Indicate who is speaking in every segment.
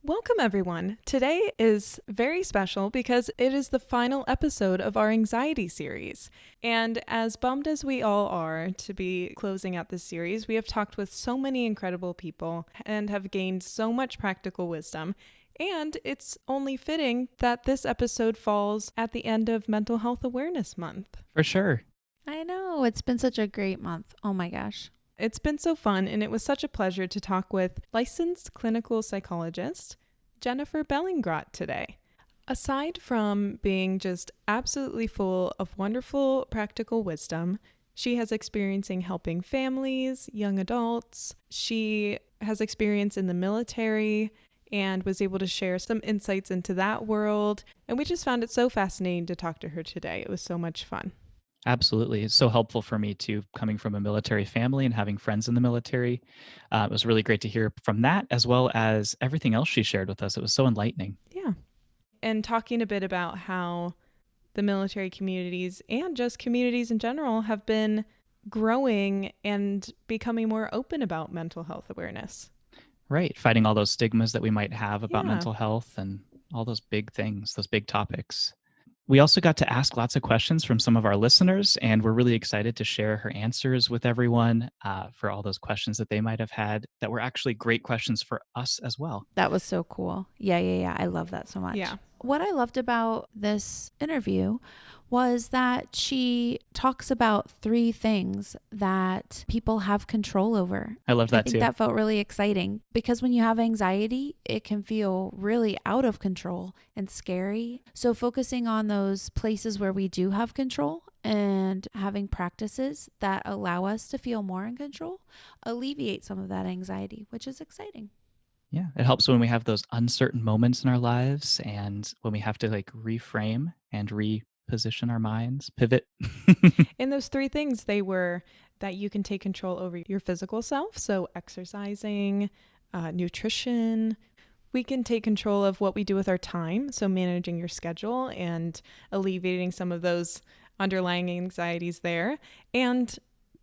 Speaker 1: Welcome, everyone. Today is very special because it is the final episode of our anxiety series. And as bummed as we all are to be closing out this series, we have talked with so many incredible people and have gained so much practical wisdom. And it's only fitting that this episode falls at the end of Mental Health Awareness Month.
Speaker 2: For sure.
Speaker 3: I know. It's been such a great month. Oh my gosh.
Speaker 1: It's been so fun, and it was such a pleasure to talk with licensed clinical psychologist Jennifer Bellingrodt today. Aside from being just absolutely full of wonderful practical wisdom, she has experience in helping families, young adults. She has experience in the military and was able to share some insights into that world. And we just found it so fascinating to talk to her today. It was so much fun.
Speaker 2: Absolutely. It's so helpful for me too, coming from a military family and having friends in the military. It was really great to hear from that, as well as everything else she shared with us. It was so enlightening.
Speaker 1: Yeah. And talking a bit about how the military communities and just communities in general have been growing and becoming more open about mental health awareness.
Speaker 2: Right. Fighting all those stigmas that we might have about mental health and all those big things, those big topics. We also got to ask lots of questions from some of our listeners, and we're really excited to share her answers with everyone for all those questions that they might have had that were actually great questions for us as well.
Speaker 3: That was so cool. Yeah. I love that so much.
Speaker 1: Yeah.
Speaker 3: What I loved about this interview was that she talks about 3 things that people have control over.
Speaker 2: I love that too.
Speaker 3: I think that felt really exciting because when you have anxiety, it can feel really out of control and scary. So focusing on those places where we do have control and having practices that allow us to feel more in control alleviate some of that anxiety, which is exciting.
Speaker 2: Yeah, it helps when we have those uncertain moments in our lives and when we have to reframe and reposition our minds, pivot.
Speaker 1: And those 3 things, they were that you can take control over your physical self, so exercising, nutrition. We can take control of what we do with our time, so managing your schedule and alleviating some of those underlying anxieties there. And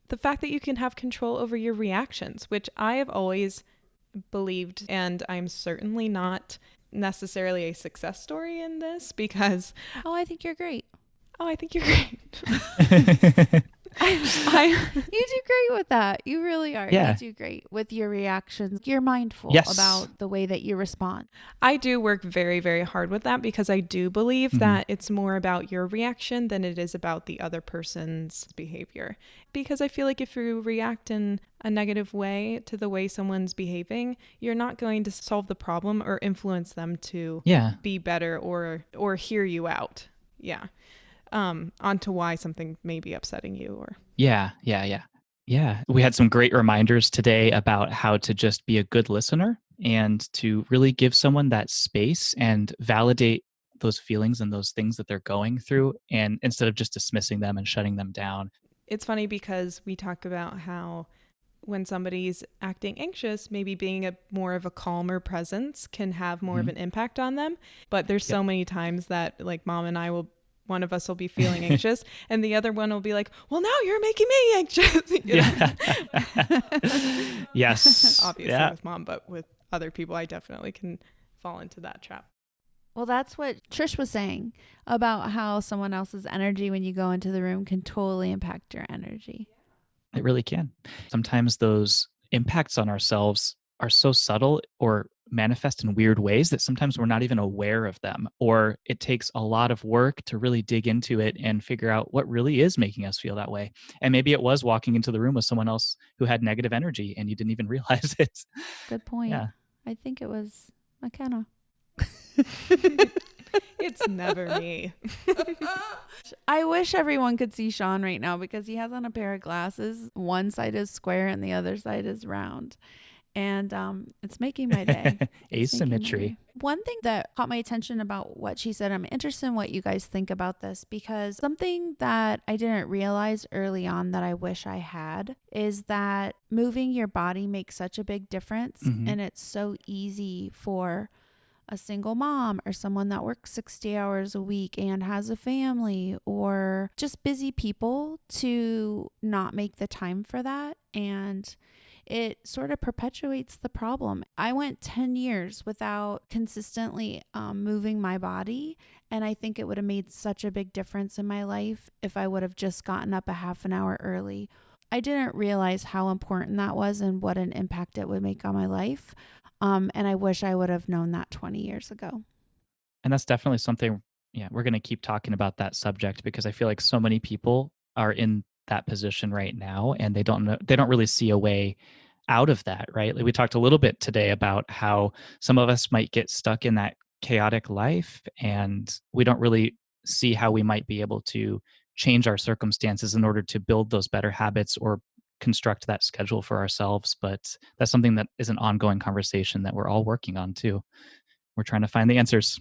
Speaker 1: the fact that you can have control over your reactions, which I have always believed, and I'm certainly not necessarily a success story in this because
Speaker 3: I think you're great.
Speaker 1: I think you're great.
Speaker 3: You do great with that. You really are.
Speaker 2: Yeah.
Speaker 3: You do great with your reactions. You're mindful about the way that you respond.
Speaker 1: I do work very, very hard with that because I do believe that it's more about your reaction than it is about the other person's behavior. Because I feel like if you react in a negative way to the way someone's behaving, you're not going to solve the problem or influence them to be better or hear you out. Yeah. Onto why something may be upsetting you or.
Speaker 2: Yeah. We had some great reminders today about how to just be a good listener and to really give someone that space and validate those feelings and those things that they're going through, and instead of just dismissing them and shutting them down.
Speaker 1: It's funny because we talk about how when somebody's acting anxious, maybe being more of a calmer presence can have more of an impact on them. But there's so many times that Mom and I one of us will be feeling anxious and the other one will be like, well, now you're making me anxious.
Speaker 2: Yes.
Speaker 1: Obviously with Mom, but with other people, I definitely can fall into that trap.
Speaker 3: Well, that's what Trish was saying about how someone else's energy when you go into the room can totally impact your energy.
Speaker 2: It really can. Sometimes those impacts on ourselves are so subtle or manifest in weird ways that sometimes we're not even aware of them, or it takes a lot of work to really dig into it and figure out what really is making us feel that way. And maybe it was walking into the room with someone else who had negative energy and you didn't even realize it.
Speaker 3: Good point.
Speaker 2: Yeah.
Speaker 3: I think it was McKenna.
Speaker 1: It's never me.
Speaker 3: I wish everyone could see Sean right now because he has on a pair of glasses. One side is square and the other side is round. And it's making my day.
Speaker 2: Asymmetry.
Speaker 3: One thing that caught my attention about what she said, I'm interested in what you guys think about this, because something that I didn't realize early on that I wish I had is that moving your body makes such a big difference. And it's so easy for a single mom or someone that works 60 hours a week and has a family, or just busy people, to not make the time for that. And it sort of perpetuates the problem. I went 10 years without consistently moving my body. And I think it would have made such a big difference in my life if I would have just gotten up a half an hour early. I didn't realize how important that was and what an impact it would make on my life. And I wish I would have known that 20 years ago.
Speaker 2: And that's definitely something, we're going to keep talking about that subject because I feel like so many people are in that position right now and they don't really see a way out of that, right? Like we talked a little bit today about how some of us might get stuck in that chaotic life and we don't really see how we might be able to change our circumstances in order to build those better habits or construct that schedule for ourselves. But that's something that is an ongoing conversation that we're all working on too. We're trying to find the answers.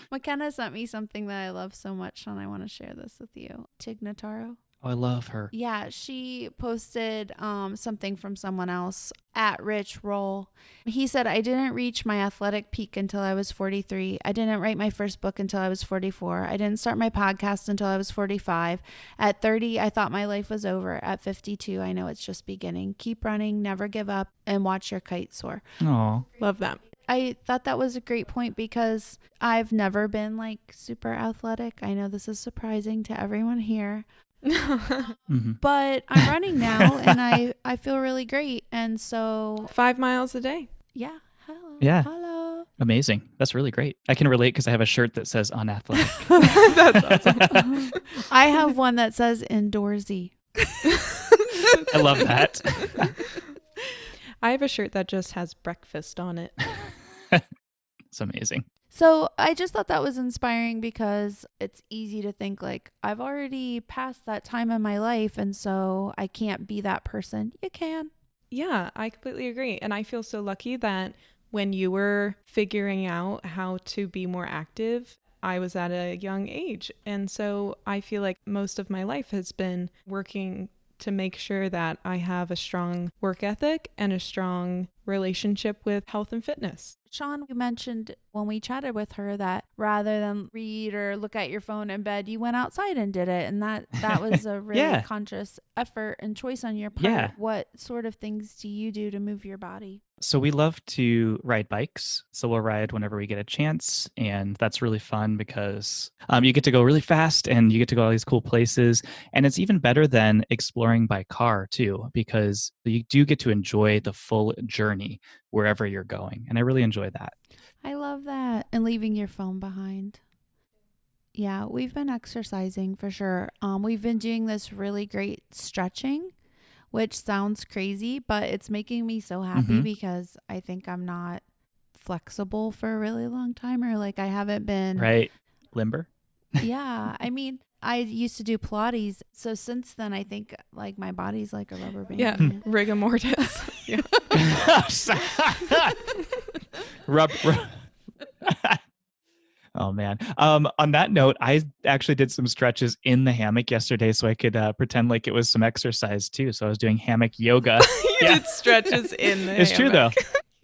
Speaker 3: McKenna sent me something that I love so much, and I want to share this with you. Tignataro.
Speaker 2: Oh, I love her.
Speaker 3: Yeah, she posted something from someone else at Rich Roll. He said, I didn't reach my athletic peak until I was 43. I didn't write my first book until I was 44. I didn't start my podcast until I was 45. At 30, I thought my life was over. At 52, I know it's just beginning. Keep running, never give up, and watch your kite soar.
Speaker 2: Oh,
Speaker 1: Love that.
Speaker 3: I thought that was a great point because I've never been like super athletic. I know this is surprising to everyone here. But I'm running now and I feel really great. And so
Speaker 1: 5 miles a day.
Speaker 3: yeah. Hello.
Speaker 2: Yeah.
Speaker 3: Hello.
Speaker 2: Amazing. That's really great. I can relate because I have a shirt that says unathletic.
Speaker 1: That's awesome.
Speaker 3: I have one that says indoorsy.
Speaker 2: I love that.
Speaker 1: I have a shirt that just has breakfast on it.
Speaker 2: It's amazing.
Speaker 3: So I just thought that was inspiring because it's easy to think like I've already passed that time in my life and so I can't be that person. You can.
Speaker 1: Yeah, I completely agree. And I feel so lucky that when you were figuring out how to be more active, I was at a young age. And so I feel like most of my life has been working to make sure that I have a strong work ethic and a strong relationship with health and fitness.
Speaker 3: Sean, you mentioned when we chatted with her that rather than read or look at your phone in bed, you went outside and did it. And that was a really conscious effort and choice on your part.
Speaker 2: Yeah.
Speaker 3: What sort of things do you do to move your body?
Speaker 2: So we love to ride bikes. So we'll ride whenever we get a chance. And that's really fun because you get to go really fast and you get to go all these cool places. And it's even better than exploring by car too, because you do get to enjoy the full journey wherever you're going. And I really enjoy that.
Speaker 3: I love that. And leaving your phone behind. Yeah, we've been exercising for sure. We've been doing this really great stretching, which sounds crazy, but it's making me so happy because I think I'm not flexible for a really long time, or like I haven't been.
Speaker 2: Right. Limber.
Speaker 3: Yeah. I mean, I used to do Pilates. So since then, I think like my body's like a rubber band.
Speaker 1: Yeah. Rigor mortis. Yeah.
Speaker 2: Rub. Oh man. On that note, I actually did some stretches in the hammock yesterday so I could pretend like it was some exercise too. So I was doing hammock yoga.
Speaker 1: You did stretches in the
Speaker 2: It's
Speaker 1: hammock.
Speaker 2: true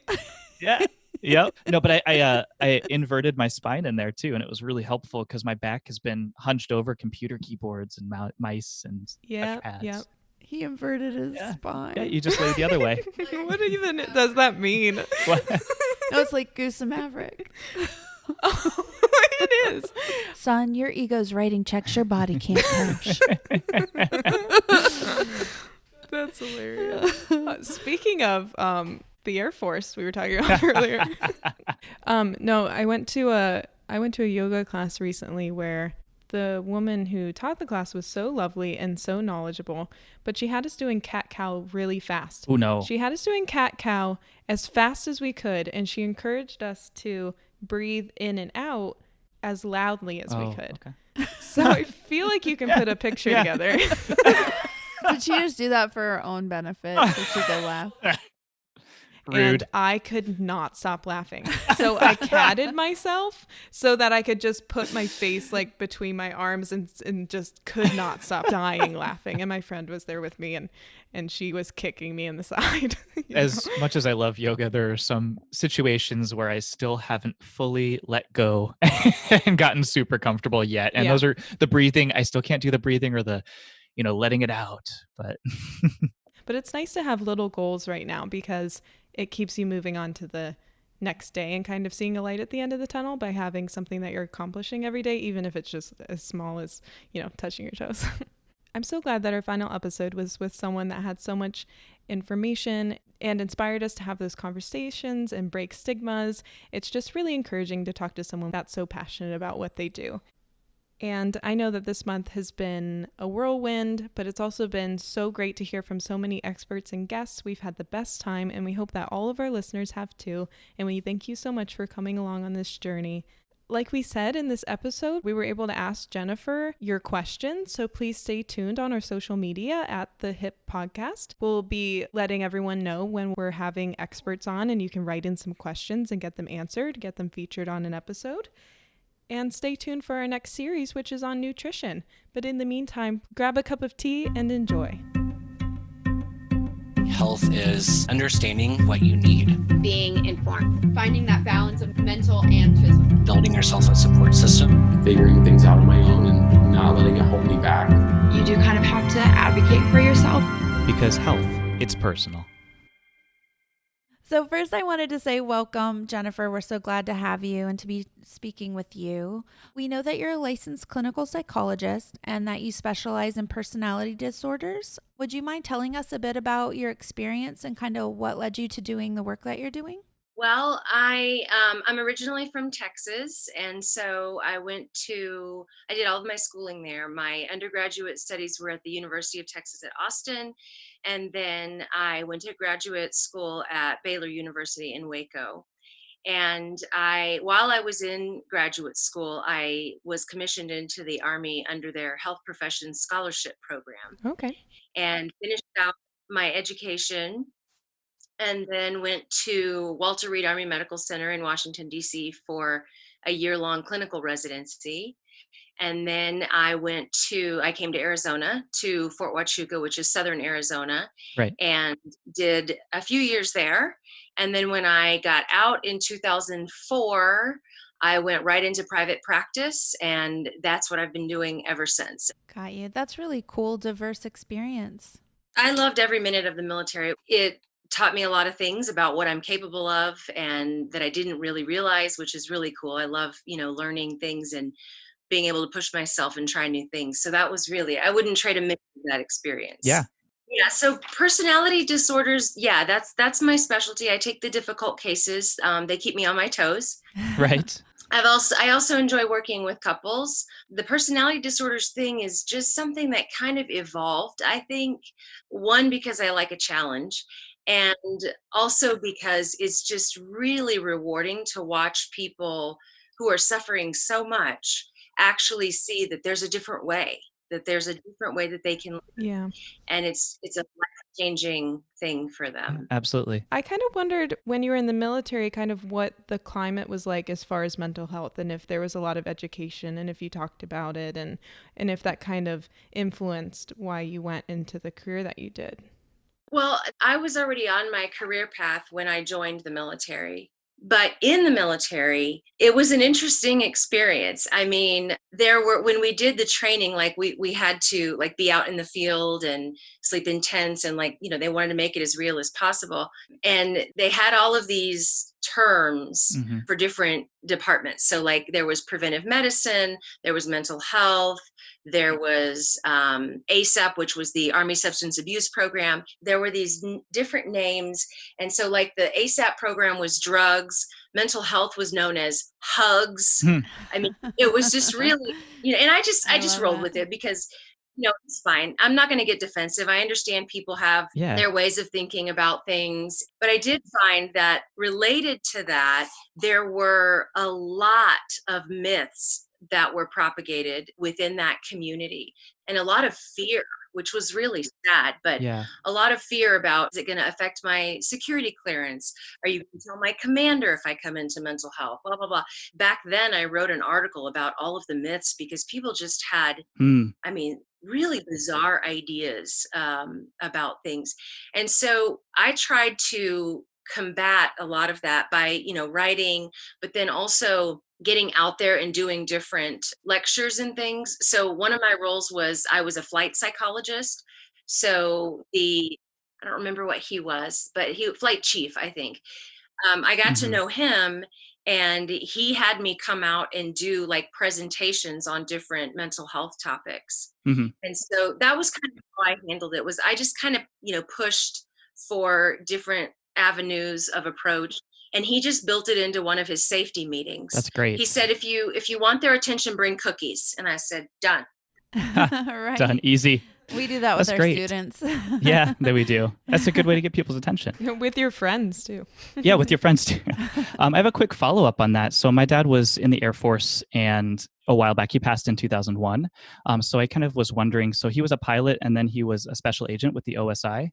Speaker 2: though. Yeah. Yep. No, but I inverted my spine in there too, and it was really helpful because my back has been hunched over computer keyboards and mice and touchpads.
Speaker 1: Yeah.
Speaker 3: He inverted his spine.
Speaker 2: Yeah, you just lay the other way.
Speaker 1: What even does that mean?
Speaker 2: What?
Speaker 3: No, it's like Goose and Maverick.
Speaker 1: Oh, it is.
Speaker 3: Son, your ego's writing checks your body can't cash.
Speaker 1: That's hilarious. Speaking of the Air Force we were talking about earlier. No, I went to a yoga class recently where the woman who taught the class was so lovely and so knowledgeable, but she had us doing cat-cow really fast.
Speaker 2: Oh no.
Speaker 1: She had us doing cat-cow as fast as we could, and she encouraged us to breathe in and out as loudly as we could.
Speaker 2: Okay.
Speaker 1: So I feel like you can put a picture together.
Speaker 3: Did she just do that for her own benefit so she could laugh?
Speaker 2: Rude.
Speaker 1: And I could not stop laughing. So I catted myself so that I could just put my face like between my arms and just could not stop dying laughing. And my friend was there with me and she was kicking me in the side.
Speaker 2: As much as I love yoga, there are some situations where I still haven't fully let go and gotten super comfortable yet. And those are the breathing. I still can't do the breathing or the, letting it out. But
Speaker 1: But it's nice to have little goals right now because it keeps you moving on to the next day and kind of seeing a light at the end of the tunnel by having something that you're accomplishing every day, even if it's just as small as, touching your toes. I'm so glad that our final episode was with someone that had so much information and inspired us to have those conversations and break stigmas. It's just really encouraging to talk to someone that's so passionate about what they do. And I know that this month has been a whirlwind, but it's also been so great to hear from so many experts and guests. We've had the best time, and we hope that all of our listeners have too. And we thank you so much for coming along on this journey. Like we said in this episode, we were able to ask Jennifer your questions, so please stay tuned on our social media at the HIP Podcast. We'll be letting everyone know when we're having experts on, and you can write in some questions and get them answered, get them featured on an episode. And stay tuned for our next series, which is on nutrition. But in the meantime, grab a cup of tea and enjoy.
Speaker 4: Health is understanding what you need,
Speaker 5: being informed, finding that balance of mental and physical,
Speaker 4: building yourself a support system,
Speaker 6: figuring things out on my own and not letting it hold me back.
Speaker 5: You do kind of have to advocate for yourself.
Speaker 2: Because health, it's personal.
Speaker 3: So first I wanted to say welcome, Jennifer. We're so glad to have you and to be speaking with you. We know that you're a licensed clinical psychologist and that you specialize in personality disorders. Would you mind telling us a bit about your experience and kind of what led you to doing the work that you're doing?
Speaker 7: Well, I'm originally from Texas, and so I did all of my schooling there. My undergraduate studies were at the University of Texas at Austin, and then I went to graduate school at Baylor University in Waco. And while I was in graduate school, I was commissioned into the Army under their Health Professions Scholarship Program.
Speaker 1: Okay.
Speaker 7: And finished out my education, and then went to Walter Reed Army Medical Center in Washington, D.C. for a year-long clinical residency. And then I came to Arizona, to Fort Huachuca, which is southern Arizona,
Speaker 2: Right.
Speaker 7: and did a few years there. And then when I got out in 2004, I went right into private practice, and that's what I've been doing ever since.
Speaker 3: Got you. That's really cool, diverse experience.
Speaker 7: I loved every minute of the military. It taught me a lot of things about what I'm capable of and that I didn't really realize, which is really cool. I love, learning things and being able to push myself and try new things. So that was I wouldn't trade a minute of that experience.
Speaker 2: Yeah.
Speaker 7: Yeah. So personality disorders, that's my specialty. I take the difficult cases. They keep me on my toes.
Speaker 2: Right.
Speaker 7: I also enjoy working with couples. The personality disorders thing is just something that kind of evolved, I think. One, because I like a challenge, and also because it's just really rewarding to watch people who are suffering so much actually see that there's a different way, that they can live.
Speaker 1: Yeah.
Speaker 7: And it's a life-changing thing for them.
Speaker 2: Absolutely.
Speaker 1: I kind of wondered when you were in the military kind of what the climate was like as far as mental health, and if there was a lot of education, and if you talked about it, and if that kind of influenced why you went into the career that you did.
Speaker 7: Well, I was already on my career path when I joined the military. But in the military, it was an interesting experience. I mean, when we did the training, like we had to like be out in the field and sleep in tents, and they wanted to make it as real as possible. And they had all of these terms for different departments. So there was preventive medicine, there was mental health, there was ASAP, which was the Army Substance Abuse Program. There were these different names. And so the ASAP program was drugs. Mental health was known as hugs. I mean, it was just really, and I just rolled with it because, it's fine. I'm not going to get defensive. I understand people have their ways of thinking about things. But I did find that related to that, there were a lot of myths that were propagated within that community, and a lot of fear, which was really sad, but a lot of fear about, is it going to affect my security clearance? Are you going to tell my commander if I come into mental health? Blah, blah, blah. Back then, I wrote an article about all of the myths because people just had, really bizarre ideas about things. And so I tried to combat a lot of that by, writing, but then also getting out there and doing different lectures and things. So one of my roles was I was a flight psychologist. So the I don't remember what he was, but he flight chief, I think. I got to know him, and he had me come out and do like presentations on different mental health topics.
Speaker 2: Hmm.
Speaker 7: And so that was kind of how I handled it. Was I just kind of, pushed for different avenues of approach, and he just built it into one of his safety meetings.
Speaker 2: That's
Speaker 7: He
Speaker 2: great.
Speaker 7: said, if you want their attention, bring cookies. And I said, done.
Speaker 3: Right.
Speaker 2: Done. Easy.
Speaker 3: We do that with
Speaker 2: That's
Speaker 3: our
Speaker 2: great.
Speaker 3: students.
Speaker 2: Yeah, that we do. That's a good way to get people's attention.
Speaker 1: With your friends too.
Speaker 2: Yeah, with your friends too. I have a quick follow-up on that. So my dad was in the Air Force, and a while back, he passed in 2001. So I kind of was wondering, so he was a pilot and then he was a special agent with the OSI.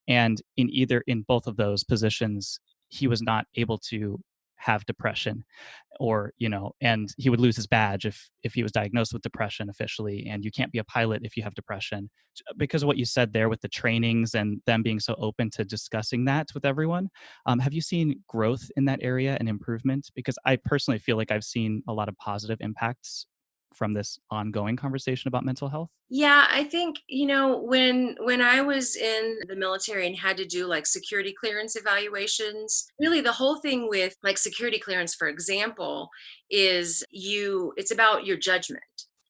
Speaker 2: And in both of those positions, he was not able to have depression, or and he would lose his badge if he was diagnosed with depression officially. And you can't be a pilot if you have depression, because of what you said there with the trainings and them being so open to discussing that with everyone. Have you seen growth in that area and improvement? Because I personally feel like I've seen a lot of positive impacts from this ongoing conversation about mental health.
Speaker 7: Yeah, I think, when I was in the military and had to do like security clearance evaluations, really the whole thing with like security clearance, for example, is it's about your judgment.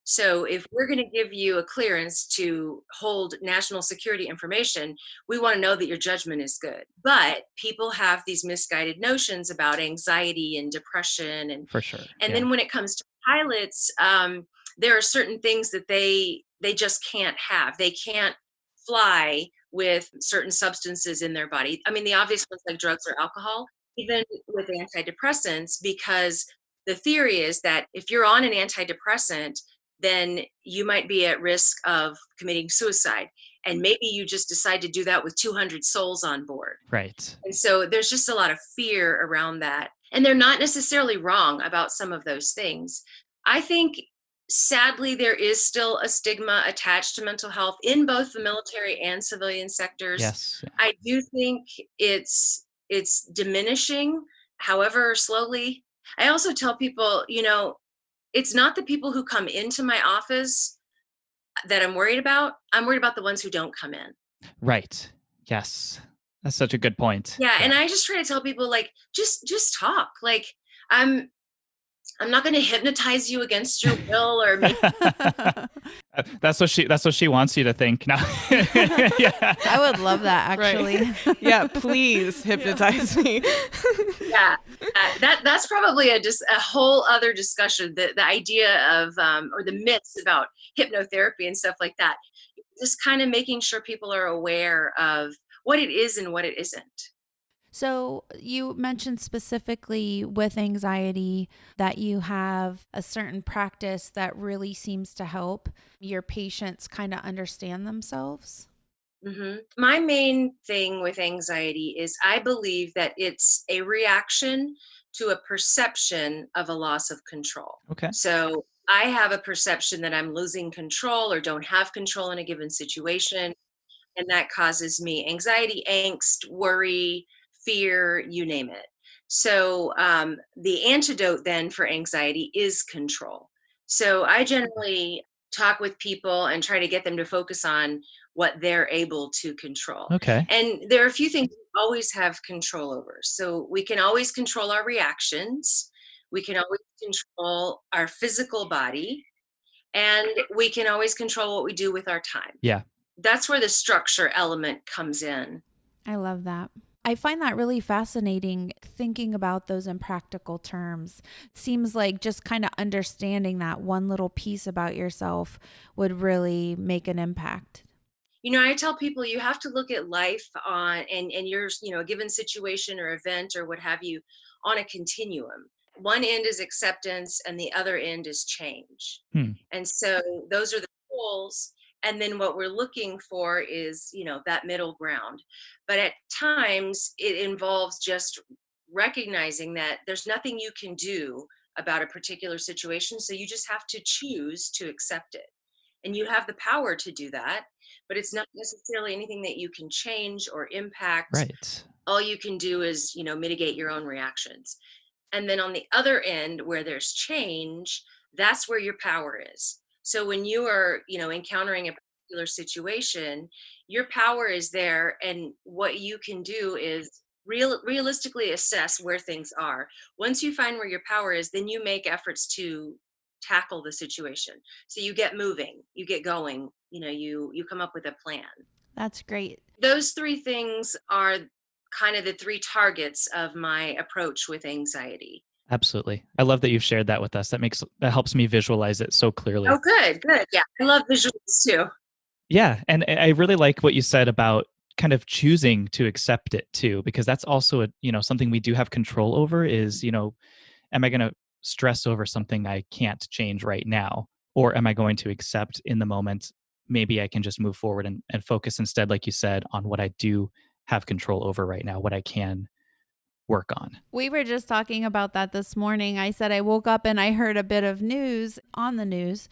Speaker 7: So if we're going to give you a clearance to hold national security information, we want to know that your judgment is good. But people have these misguided notions about anxiety and depression, and
Speaker 2: For sure.
Speaker 7: and
Speaker 2: Yeah.
Speaker 7: then when it comes to pilots, there are certain things that they just can't have. They can't fly with certain substances in their body. I mean, the obvious ones like drugs or alcohol, even with antidepressants, because the theory is that if you're on an antidepressant, then you might be at risk of committing suicide. And maybe you just decide to do that with 200 souls on board.
Speaker 2: Right.
Speaker 7: And so there's just a lot of fear around that. And they're not necessarily wrong about some of those things. I think sadly there is still a stigma attached to mental health in both the military and civilian sectors.
Speaker 2: Yes.
Speaker 7: I do think it's diminishing, however slowly. I also tell people, it's not the people who come into my office that I'm worried about. I'm worried about the ones who don't come in.
Speaker 2: Right. Yes. That's such a good point.
Speaker 7: Yeah, and I just try to tell people, like, just talk. Like, I'm not going to hypnotize you against your will or make.
Speaker 2: That's what she wants you to think. No. Yeah.
Speaker 3: I would love that,
Speaker 1: Right.
Speaker 3: actually.
Speaker 1: Yeah, please hypnotize me.
Speaker 7: Yeah, that's probably a whole other discussion. The idea of or the myths about hypnotherapy and stuff like that. Just kind of making sure people are aware of what it is and what it isn't.
Speaker 3: So you mentioned specifically with anxiety that you have a certain practice that really seems to help your patients kind of understand themselves.
Speaker 7: Mm-hmm. My main thing with anxiety is I believe that it's a reaction to a perception of a loss of control.
Speaker 2: Okay.
Speaker 7: So I have a perception that I'm losing control or don't have control in a given situation. And that causes me anxiety, angst, worry, fear, you name it. So the antidote then for anxiety is control. So I generally talk with people and try to get them to focus on what they're able to control.
Speaker 2: Okay.
Speaker 7: And there are a few things we always have control over. So we can always control our reactions. We can always control our physical body. And we can always control what we do with our time.
Speaker 2: Yeah.
Speaker 7: That's where the structure element comes in.
Speaker 3: I love that. I find that really fascinating thinking about those in practical terms. It seems like just kind of understanding that one little piece about yourself would really make an impact.
Speaker 7: I tell people you have to look at life on and your, a given situation or event or what have you on a continuum. One end is acceptance and the other end is change. And so those are the goals. And then what we're looking for is, that middle ground. But at times it involves just recognizing that there's nothing you can do about a particular situation. So you just have to choose to accept it. And you have the power to do that, but it's not necessarily anything that you can change or impact.
Speaker 2: Right.
Speaker 7: All you can do is, mitigate your own reactions. And then on the other end, where there's change, that's where your power is. So when you are, encountering a particular situation, your power is there. And what you can do is realistically assess where things are. Once you find where your power is, then you make efforts to tackle the situation. So you get moving, you get going, you come up with a plan.
Speaker 3: That's great.
Speaker 7: Those three things are kind of the three targets of my approach with anxiety.
Speaker 2: Absolutely. I love that you've shared that with us. That helps me visualize it so clearly.
Speaker 7: Oh, good. Yeah. I love visuals too.
Speaker 2: Yeah. And I really like what you said about kind of choosing to accept it too, because that's also something we do have control over is, am I going to stress over something I can't change right now? Or am I going to accept in the moment, maybe I can just move forward and focus instead, like you said, on what I do have control over right now, what I can work on.
Speaker 3: We were just talking about that this morning. I said I woke up and I heard a bit of news on the news,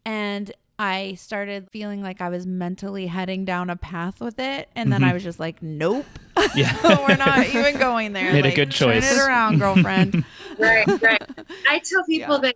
Speaker 3: and I started feeling like I was mentally heading down a path with it. And then I was just like, nope, we're not even going there.
Speaker 2: Made a good choice.
Speaker 3: Turn it around, girlfriend.
Speaker 7: Right. I tell people that,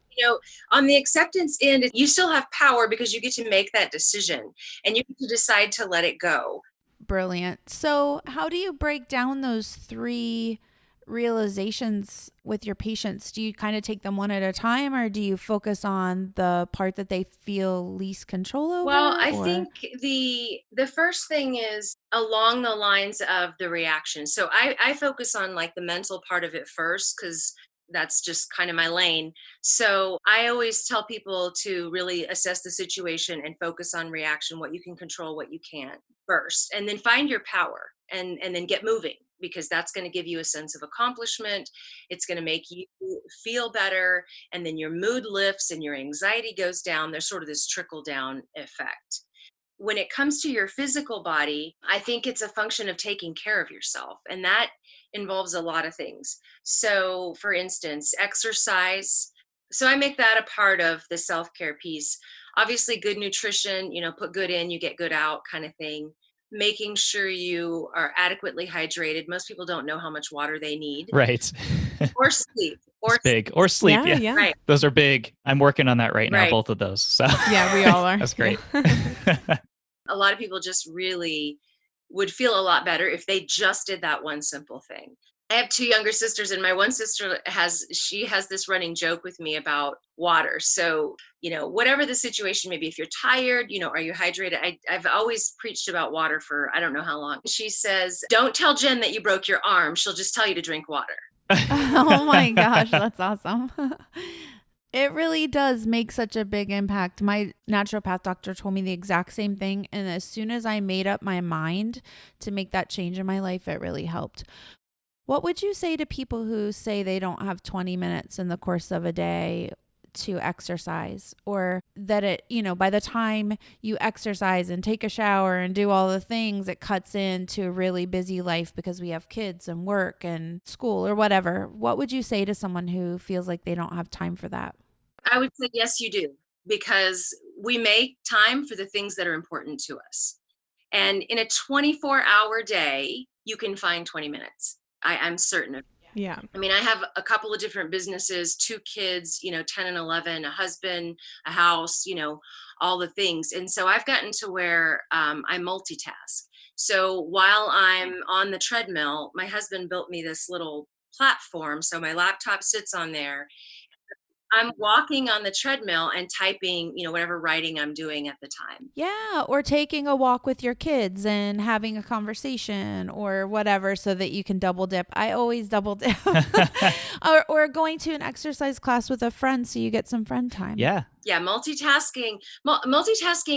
Speaker 7: on the acceptance end, you still have power because you get to make that decision and you get to decide to let it go.
Speaker 3: Brilliant. So how do you break down those three realizations with your patients? Do you kind of take them one at a time, or do you focus on the part that they feel least control over?
Speaker 7: Well, I think the first thing is along the lines of the reaction. So I focus on like the mental part of it first, because that's just kind of my lane. So I always tell people to really assess the situation and focus on reaction, what you can control, what you can't first, and then find your power and then get moving, because that's going to give you a sense of accomplishment. It's going to make you feel better. And then your mood lifts and your anxiety goes down. There's sort of this trickle down effect. When it comes to your physical body, I think it's a function of taking care of yourself. And that involves a lot of things. So for instance, exercise. So I make that a part of the self-care piece. Obviously, good nutrition, put good in, you get good out kind of thing. Making sure you are adequately hydrated. Most people don't know how much water they need.
Speaker 2: Right.
Speaker 7: Or sleep.
Speaker 2: It's big. Or sleep. Yeah.
Speaker 7: Right.
Speaker 2: Those are big. I'm working on that right now, both of those. So
Speaker 1: Yeah, we all are.
Speaker 2: That's great.
Speaker 7: A lot of people just really would feel a lot better if they just did that one simple thing. I have two younger sisters, and my one sister has this running joke with me about water. So, whatever the situation may be, if you're tired, are you hydrated? I've always preached about water for I don't know how long. She says, don't tell Jen that you broke your arm. She'll just tell you to drink water.
Speaker 3: Oh my gosh, that's awesome. It really does make such a big impact. My naturopath doctor told me the exact same thing. And as soon as I made up my mind to make that change in my life, it really helped. What would you say to people who say they don't have 20 minutes in the course of a day to exercise, or that it, by the time you exercise and take a shower and do all the things, it cuts into a really busy life because we have kids and work and school or whatever? What would you say to someone who feels like they don't have time for that?
Speaker 7: I would say, yes, you do, because we make time for the things that are important to us. And in a 24-hour day, you can find 20 minutes. I'm certain of it.
Speaker 1: Yeah.
Speaker 7: I mean, I have a couple of different businesses, 2 kids, 10 and 11, a husband, a house, all the things. And so I've gotten to where I multitask. So while I'm on the treadmill, my husband built me this little platform. So my laptop sits on there. I'm walking on the treadmill and typing, whatever writing I'm doing at the time.
Speaker 3: Yeah, or taking a walk with your kids and having a conversation or whatever, so that you can double dip. I always double dip. or going to an exercise class with a friend so you get some friend time.
Speaker 2: Yeah.
Speaker 7: Yeah, multitasking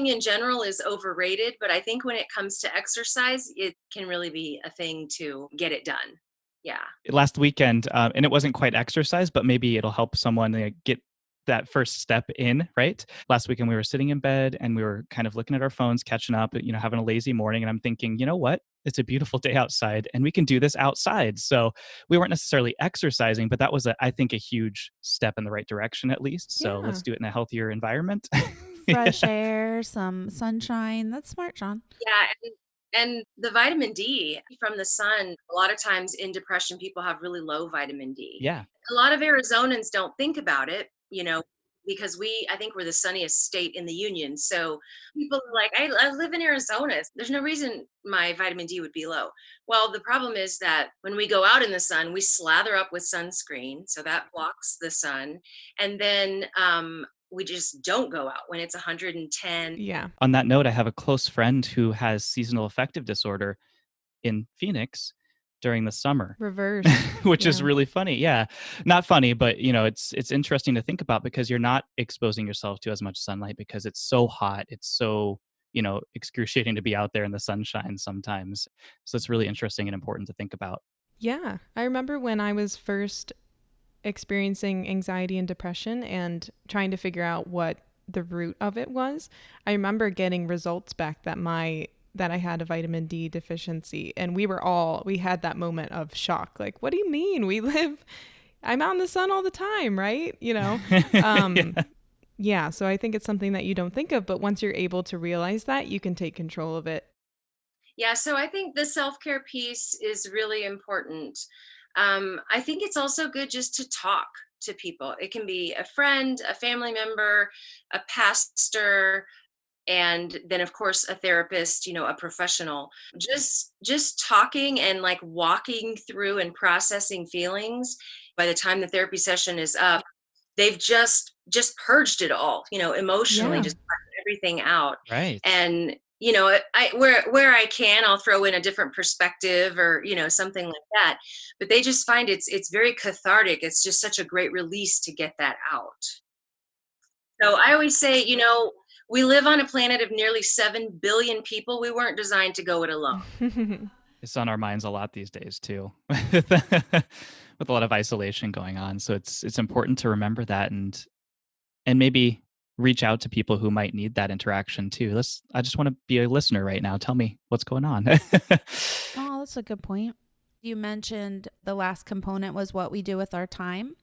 Speaker 7: in general is overrated, but I think when it comes to exercise, it can really be a thing to get it done. Yeah.
Speaker 2: Last weekend, and it wasn't quite exercise, but maybe it'll help someone get that first step in, right? Last weekend, we were sitting in bed and we were kind of looking at our phones, catching up, having a lazy morning. And I'm thinking, you know what? It's a beautiful day outside and we can do this outside. So we weren't necessarily exercising, but that was, I think, a huge step in the right direction, at least. So let's do it in a healthier environment.
Speaker 3: Fresh air, some sunshine. That's smart, John.
Speaker 7: Yeah. And the vitamin D from the sun, a lot of times in depression, people have really low vitamin D.
Speaker 2: Yeah.
Speaker 7: A lot of Arizonans don't think about it. because I think we're the sunniest state in the union. So people are like, I live in Arizona. There's no reason my vitamin D would be low. Well, the problem is that when we go out in the sun, we slather up with sunscreen. So that blocks the sun. And then we just don't go out when it's 110.
Speaker 1: Yeah.
Speaker 2: On that note, I have a close friend who has seasonal affective disorder in Phoenix during the summer,
Speaker 1: Reverse.
Speaker 2: which is
Speaker 1: Yeah.
Speaker 2: really funny. Yeah, not funny, but it's interesting to think about because you're not exposing yourself to as much sunlight because it's so hot. It's so excruciating to be out there in the sunshine sometimes. So it's really interesting and important to think about.
Speaker 1: Yeah. I remember when I was first experiencing anxiety and depression and trying to figure out what the root of it was. I remember getting results back that I had a vitamin D deficiency, and we had that moment of shock. Like, what do you mean? I'm out in the sun all the time, right? Yeah. So I think it's something that you don't think of, but once you're able to realize that, you can take control of it.
Speaker 7: Yeah, so I think the self-care piece is really important. I think it's also good just to talk to people. It can be a friend, a family member, a pastor, and then of course a therapist, a professional. Just talking and like walking through and processing feelings. By the time the therapy session is up, they've just purged it all, emotionally,
Speaker 1: Yeah.
Speaker 7: just everything out.
Speaker 2: Right.
Speaker 7: And where I can, I'll throw in a different perspective or something like that. But they just find it's very cathartic. It's just such a great release to get that out. So I always say, we live on a planet of nearly 7 billion people. We weren't designed to go it alone.
Speaker 2: It's on our minds a lot these days too, with a lot of isolation going on. So it's important to remember that and maybe reach out to people who might need that interaction too. I just want to be a listener right now. Tell me what's going on.
Speaker 3: Oh, that's a good point. You mentioned the last component was what we do with our time.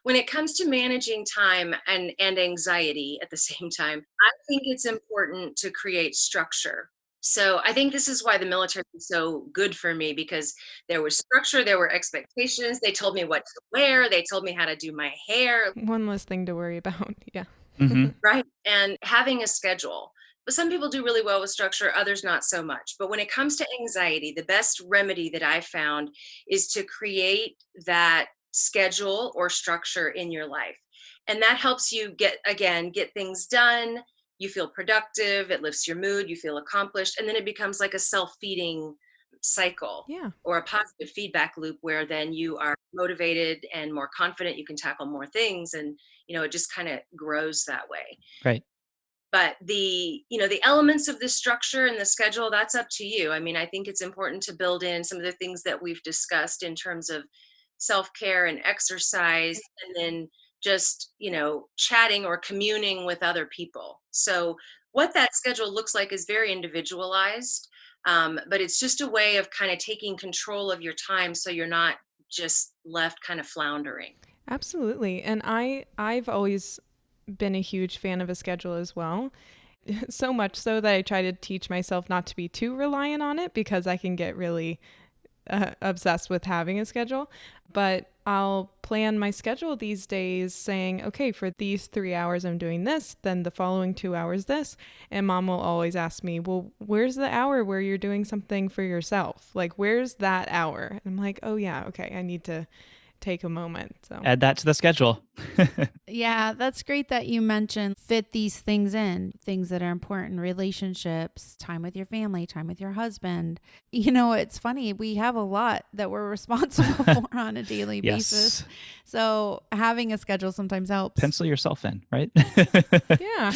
Speaker 7: When it comes to managing time and anxiety at the same time, I think it's important to create structure. So I think this is why the military was so good for me, because there was structure, there were expectations. They told me what to wear. They told me how to do my hair.
Speaker 1: One less thing to worry about. Yeah.
Speaker 2: Mhm.
Speaker 7: Right. And having a schedule. But some people do really well with structure, others not so much. But when it comes to anxiety, the best remedy that I found is to create that schedule or structure in your life. And that helps you get things done. You feel productive, it lifts your mood, you feel accomplished, and then it becomes like a self-feeding cycle.
Speaker 1: Yeah.
Speaker 7: Or a positive feedback loop where then you are motivated and more confident, you can tackle more things, and it just kind of grows that way.
Speaker 2: Right.
Speaker 7: But the elements of the structure and the schedule, that's up to you. I mean, I think it's important to build in some of the things that we've discussed in terms of self-care and exercise, and then just chatting or communing with other people. So what that schedule looks like is very individualized, but it's just a way of kind of taking control of your time so you're not just left kind of floundering.
Speaker 1: Absolutely. And I've always been a huge fan of a schedule as well. So much so that I try to teach myself not to be too reliant on it, because I can get really obsessed with having a schedule. But I'll plan my schedule these days saying, okay, for these 3 hours I'm doing this, then the following 2 hours this. And mom will always ask me, well, where's the hour where you're doing something for yourself? Like, where's that hour? And I'm like, oh yeah, okay, I need to take a moment. So
Speaker 2: Add that to the schedule.
Speaker 3: Yeah, that's great that you mentioned fit these things in, things that are important, relationships, time with your family, time with your husband. It's funny. We have a lot that we're responsible for on a daily basis. So having a schedule sometimes helps.
Speaker 2: Pencil yourself in, right?
Speaker 1: yeah.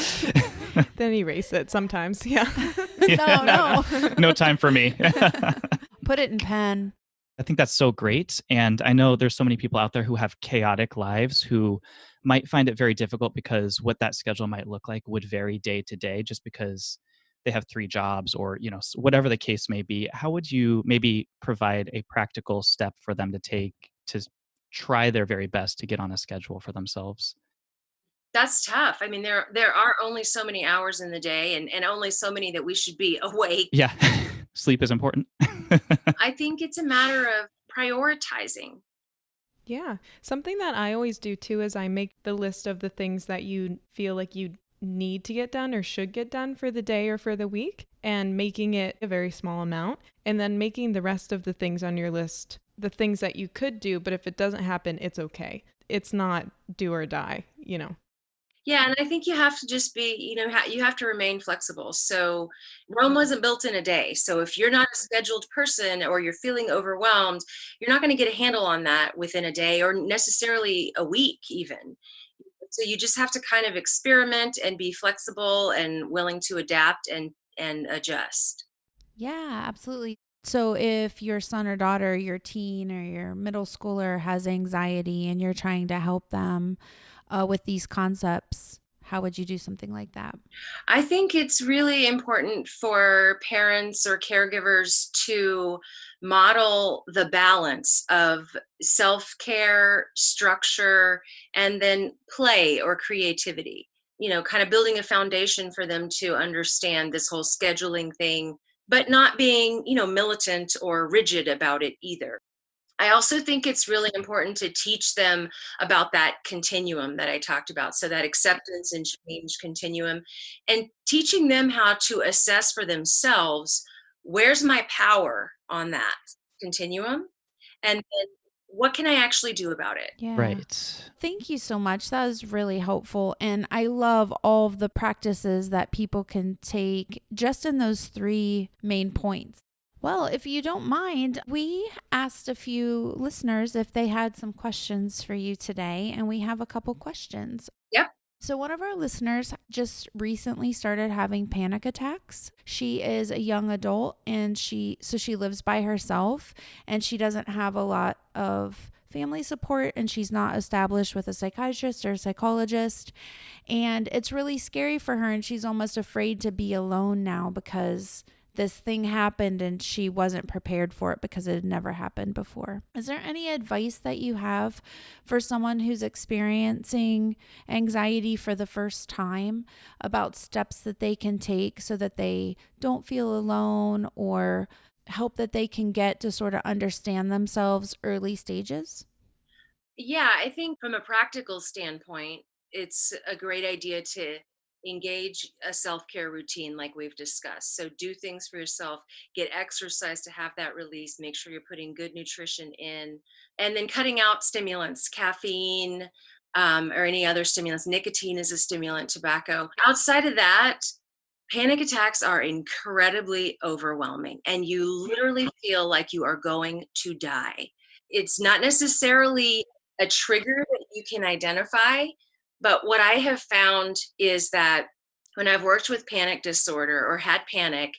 Speaker 1: Then erase it sometimes. Yeah.
Speaker 3: No.
Speaker 2: No time for me.
Speaker 3: Put it in pen.
Speaker 2: I think that's so great. And I know there's so many people out there who have chaotic lives who might find it very difficult because what that schedule might look like would vary day to day just because they have 3 jobs or, whatever the case may be. How would you maybe provide a practical step for them to take to try their very best to get on a schedule for themselves?
Speaker 7: That's tough. I mean, there are only so many hours in the day, and only so many that we should be awake.
Speaker 2: Yeah. Sleep is important.
Speaker 7: I think it's a matter of prioritizing.
Speaker 1: Yeah. Something that I always do too is I make the list of the things that you feel like you need to get done or should get done for the day or for the week, and making it a very small amount, and then making the rest of the things on your list the things that you could do, but if it doesn't happen, it's okay. It's not do or die, you know.
Speaker 7: Yeah, and I think you have to just be, you have to remain flexible. So Rome wasn't built in a day. So if you're not a scheduled person or you're feeling overwhelmed, you're not going to get a handle on that within a day or necessarily a week even. So you just have to kind of experiment and be flexible and willing to adapt and adjust.
Speaker 3: Yeah, absolutely. So if your son or daughter, your teen or your middle schooler has anxiety and you're trying to help them with these concepts, how would you do something like that?
Speaker 7: I think it's really important for parents or caregivers to model the balance of self-care, structure, and then play or creativity. Kind of building a foundation for them to understand this whole scheduling thing, but not being, militant or rigid about it either. I also think it's really important to teach them about that continuum that I talked about. So, that acceptance and change continuum, and teaching them how to assess for themselves, where's my power on that continuum? And then what can I actually do about it?
Speaker 3: Yeah.
Speaker 2: Right.
Speaker 3: Thank you so much. That was really helpful. And I love all of the practices that people can take just in those 3 main points. Well, if you don't mind, we asked a few listeners if they had some questions for you today, and we have a couple questions.
Speaker 7: Yep.
Speaker 3: So one of our listeners just recently started having panic attacks. She is a young adult and she lives by herself, and she doesn't have a lot of family support, and she's not established with a psychiatrist or a psychologist. And it's really scary for her, and she's almost afraid to be alone now because this thing happened and she wasn't prepared for it because it had never happened before. Is there any advice that you have for someone who's experiencing anxiety for the first time about steps that they can take so that they don't feel alone, or help that they can get to sort of understand themselves early stages?
Speaker 7: Yeah, I think from a practical standpoint, it's a great idea to engage a self-care routine like we've discussed. So do things for yourself, get exercise to have that release, make sure you're putting good nutrition in, and then cutting out stimulants, caffeine, or any other stimulants. Nicotine is a stimulant, tobacco. Outside of that, panic attacks are incredibly overwhelming, and you literally feel like you are going to die. It's not necessarily a trigger that you can identify, but what I have found is that when I've worked with panic disorder or had panic,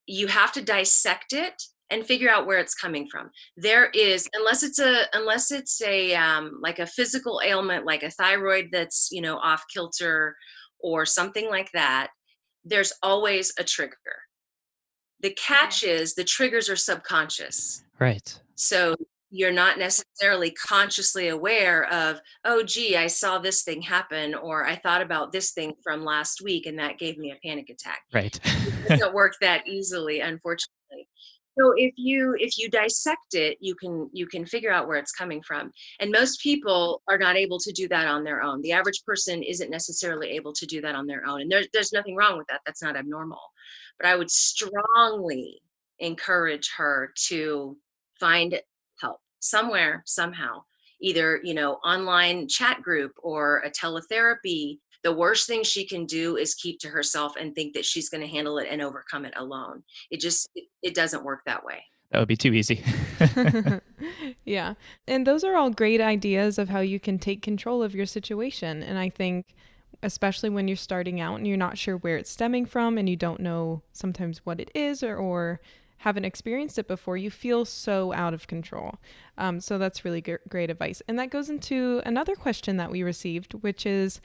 Speaker 7: you have to dissect it and figure out where it's coming from. There is, unless it's a like a physical ailment, like a thyroid that's off kilter or something like that, there's always a trigger. The catch is the triggers are subconscious.
Speaker 2: Right.
Speaker 7: So you're not necessarily consciously aware of, oh, gee, I saw this thing happen, or I thought about this thing from last week and that gave me a panic attack.
Speaker 2: Right.
Speaker 7: It doesn't work that easily, unfortunately. So if you dissect it, you can figure out where it's coming from. And most people are not able to do that on their own. The average person isn't necessarily able to do that on their own. And there's nothing wrong with that. That's not abnormal. But I would strongly encourage her to find help somewhere, somehow, either, online chat group or a teletherapy. The worst thing she can do is keep to herself and think that she's going to handle it and overcome it alone. It doesn't work that way.
Speaker 2: That would be too easy.
Speaker 1: Yeah. And those are all great ideas of how you can take control of your situation. And I think especially when you're starting out and you're not sure where it's stemming from and you don't know sometimes what it is, or haven't experienced it before, you feel so out of control. So that's really great advice. And that goes into another question that we received, which is,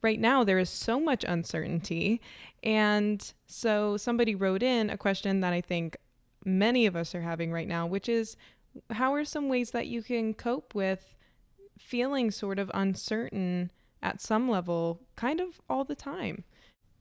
Speaker 1: right now there is so much uncertainty. And so somebody wrote in a question that I think many of us are having right now, which is, how are some ways that you can cope with feeling sort of uncertain at some level kind of all the time?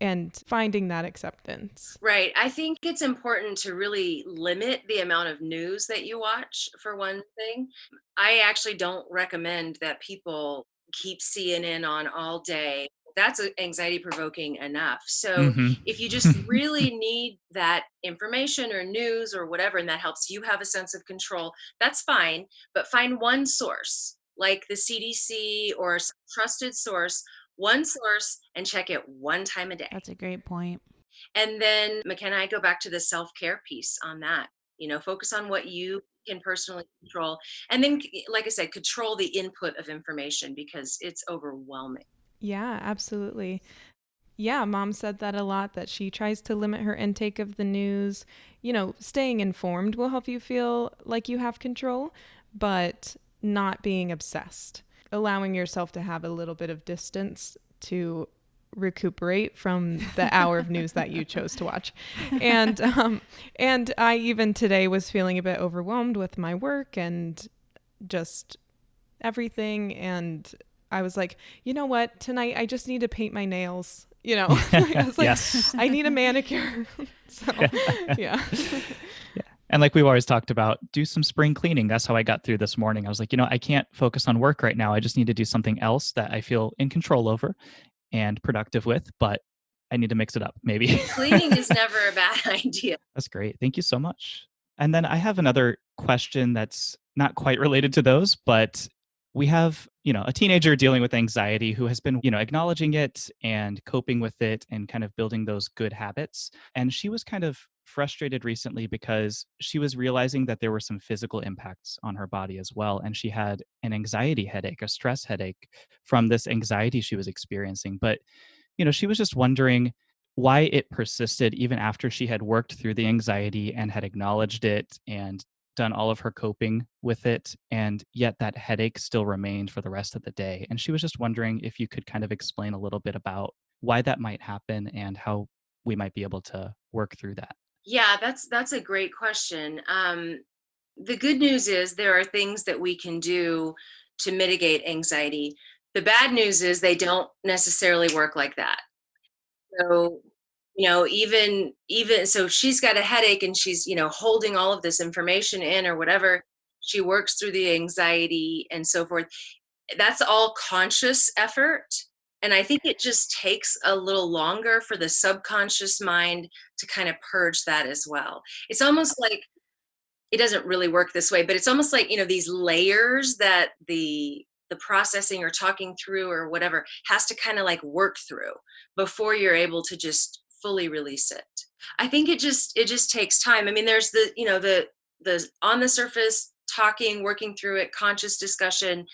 Speaker 1: and finding that acceptance.
Speaker 7: Right. I think it's important to really limit the amount of news that you watch, for one thing. I actually don't recommend that people keep CNN on all day. That's anxiety provoking enough. So if you just really need that information or news or whatever, and that helps you have a sense of control, that's fine. But find one source like the CDC or some trusted source, one source, and check it one time a day.
Speaker 3: That's a great point.
Speaker 7: And then McKenna, I go back to the self-care piece on that. Focus on what you can personally control. And then, like I said, control the input of information because it's overwhelming.
Speaker 1: Yeah, absolutely. Yeah, Mom said that a lot, that she tries to limit her intake of the news. Staying informed will help you feel like you have control, but not being obsessed. Allowing yourself to have a little bit of distance to recuperate from the hour of news that you chose to watch. And I even today was feeling a bit overwhelmed with my work and just everything. And I was like, you know what? Tonight I just need to paint my nails. I was like,
Speaker 2: Yes.
Speaker 1: I need a manicure. So, yeah.
Speaker 2: And like we've always talked about, do some spring cleaning. That's how I got through this morning. I was like, I can't focus on work right now. I just need to do something else that I feel in control over and productive with, but I need to mix it up maybe.
Speaker 7: Cleaning is never a bad idea.
Speaker 2: That's great. Thank you so much. And then I have another question that's not quite related to those, but we have, a teenager dealing with anxiety who has been, acknowledging it and coping with it and kind of building those good habits. And she was kind of frustrated recently because she was realizing that there were some physical impacts on her body as well. And she had an anxiety headache, a stress headache from this anxiety she was experiencing. But, she was just wondering why it persisted even after she had worked through the anxiety and had acknowledged it and done all of her coping with it, and yet that headache still remained for the rest of the day. And she was just wondering if you could kind of explain a little bit about why that might happen and how we might be able to work through that.
Speaker 7: Yeah, that's a great question. The good news is there are things that we can do to mitigate anxiety. The bad news is they don't necessarily work like that. So, even so, if she's got a headache and she's, holding all of this information in or whatever, she works through the anxiety and so forth. That's all conscious effort. And I think it just takes a little longer for the subconscious mind to kind of purge that as well. It's almost like, it doesn't really work this way, but it's almost like, these layers that the processing or talking through or whatever has to kind of like work through before you're able to just fully release it. I think it just takes time. I mean, there's the on the surface talking, working through it, conscious discussion,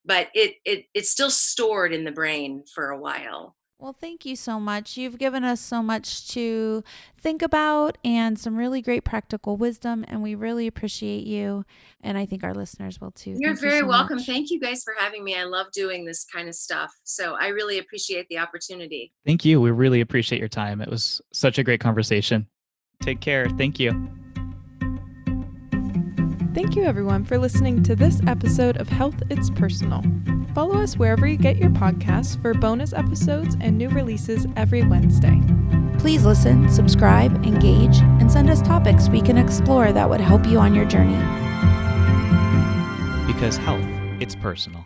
Speaker 7: but it's still stored in the brain for a while.
Speaker 3: Well, thank you so much. You've given us so much to think about and some really great practical wisdom, and we really appreciate you. And I think our listeners will too.
Speaker 7: You're
Speaker 3: Thank you
Speaker 7: very
Speaker 3: so
Speaker 7: welcome.
Speaker 3: much.
Speaker 7: Thank you guys for having me. I love doing this kind of stuff. So I really appreciate the opportunity.
Speaker 2: Thank you. We really appreciate your time. It was such a great conversation. Take care. Thank you.
Speaker 1: Thank you, everyone, for listening to this episode of Health It's Personal. Follow us wherever you get your podcasts for bonus episodes and new releases every Wednesday.
Speaker 3: Please listen, subscribe, engage, and send us topics we can explore that would help you on your journey.
Speaker 2: Because health, it's personal.